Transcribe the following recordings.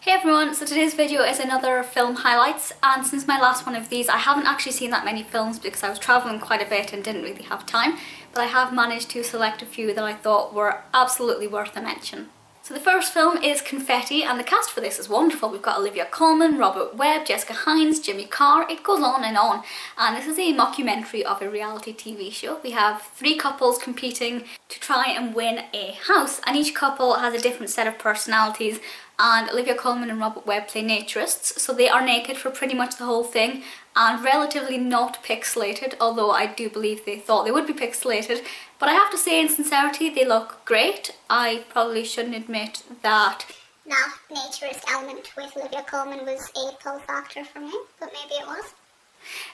Hey everyone, so today's video is another film highlights, and since my last one of these I haven't actually seen that many films because I was travelling quite a bit and didn't really have time, but I have managed to select a few that I thought were absolutely worth a mention. So the first film is Confetti, and the cast for this is wonderful. We've got Olivia Colman, Robert Webb, Jessica Hines, Jimmy Carr, it goes on, and this is a mockumentary of a reality TV show. We have three couples competing to try and win a house, and each couple has a different set of personalities, and Olivia Colman and Robert Webb play naturists, so they are naked for pretty much the whole thing and relatively not pixelated, although I do believe they thought they would be pixelated. But I have to say, in sincerity, they look great. I probably shouldn't admit that naturist element with Olivia Colman was a pull factor for me, but maybe it was.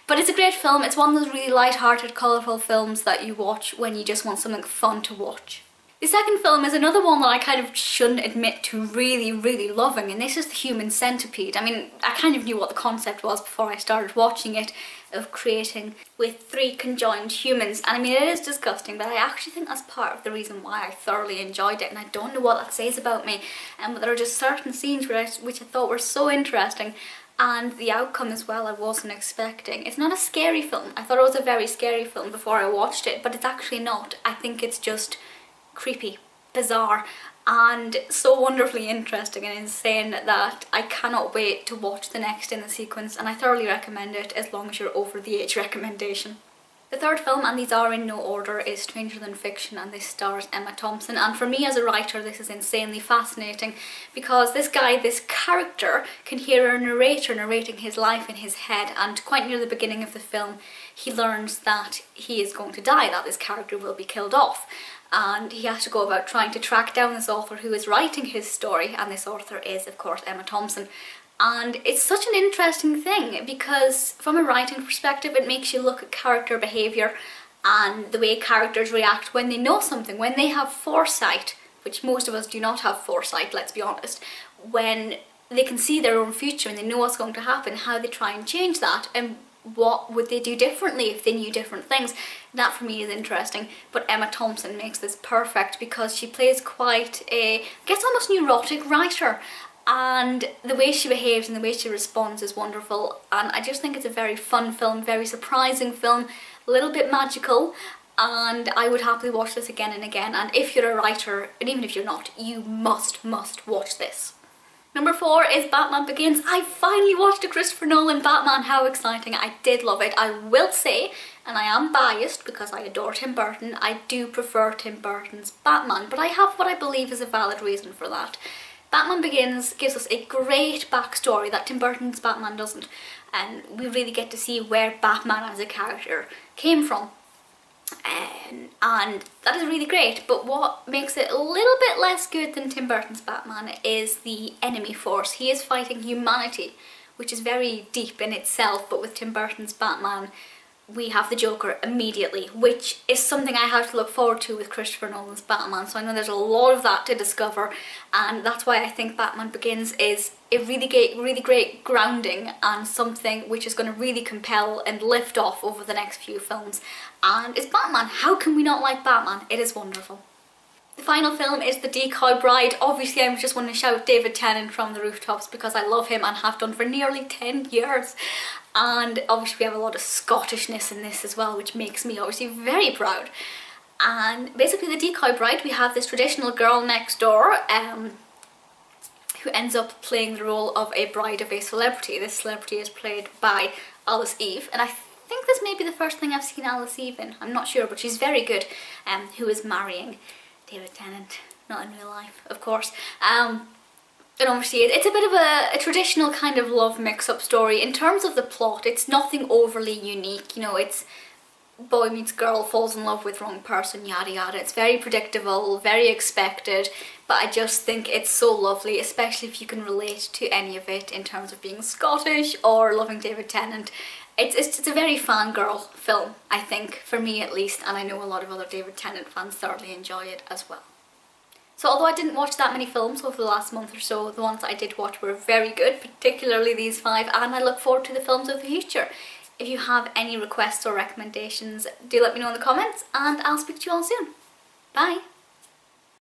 But it's a great film. It's one of those really light-hearted, colourful films that you watch when you just want something fun to watch. The second film is another one that I kind of shouldn't admit to really loving, and this is The Human Centipede. I mean, I kind of knew what the concept was before I started watching it, of creating with three conjoined humans, and I mean, it is disgusting, but I actually think that's part of the reason why I thoroughly enjoyed it, and I don't know what that says about me, but there are just certain scenes which I thought were so interesting, and the outcome as well I wasn't expecting. It's not a scary film. I thought it was a very scary film before I watched it, but it's actually not. I think it's just creepy, bizarre, and so wonderfully interesting and insane that I cannot wait to watch the next in the sequence, and I thoroughly recommend it as long as you're over the age recommendation. The third film, and these are in no order, is Stranger Than Fiction, and this stars Emma Thompson, and for me as a writer this is insanely fascinating because this character can hear a narrator narrating his life in his head, and quite near the beginning of the film he learns that he is going to die, that this character will be killed off. And he has to go about trying to track down this author who is writing his story, and this author is, of course, Emma Thompson. And it's such an interesting thing because from a writing perspective it makes you look at character behaviour and the way characters react when they know something, when they have foresight, which most of us do not have foresight, let's be honest, when they can see their own future and they know what's going to happen, how they try and change that, and what would they do differently if they knew different things. That for me is interesting, but Emma Thompson makes this perfect because she plays quite a, I guess, almost neurotic writer, and the way she behaves and the way she responds is wonderful, and I just think it's a very fun film, very surprising film, a little bit magical, and I would happily watch this again and again, and if you're a writer, and even if you're not, you must watch this. Number 4 is Batman Begins. I finally watched a Christopher Nolan Batman. How exciting. I did love it. I will say, and I am biased because I adore Tim Burton, I do prefer Tim Burton's Batman, but I have what I believe is a valid reason for that. Batman Begins gives us a great backstory that Tim Burton's Batman doesn't, and we really get to see where Batman as a character came from. And that is really great, but what makes it a little bit less good than Tim Burton's Batman is the enemy force. He is fighting humanity, which is very deep in itself, but with Tim Burton's Batman we have the Joker immediately, which is something I have to look forward to with Christopher Nolan's Batman, so I know there's a lot of that to discover, and that's why I think Batman Begins is a really great grounding and something which is going to really compel and lift off over the next few films. And it's Batman. How can we not like Batman? It is wonderful. The final film is The Decoy Bride. Obviously I just want to shout David Tennant from the rooftops because I love him and have done for nearly 10 years. And obviously we have a lot of Scottishness in this as well, which makes me obviously very proud. And basically The Decoy Bride, we have this traditional girl next door who ends up playing the role of a bride of a celebrity. This celebrity is played by Alice Eve, and I think this may be the first thing I've seen Alice Eve in, I'm not sure, but she's very good, who is marrying David Tennant, not in real life, of course. And obviously it's a bit of a traditional kind of love mix-up story. In terms of the plot, it's nothing overly unique, you know, it's boy meets girl, falls in love with wrong person, yada yada. It's very predictable, very expected, but I just think it's so lovely, especially if you can relate to any of it in terms of being Scottish or loving David Tennant. It's a very fangirl film, I think, for me at least, and I know a lot of other David Tennant fans thoroughly enjoy it as well. So although I didn't watch that many films over the last month or so, the ones that I did watch were very good, particularly these 5, and I look forward to the films of the future. If you have any requests or recommendations, do let me know in the comments, and I'll speak to you all soon. Bye!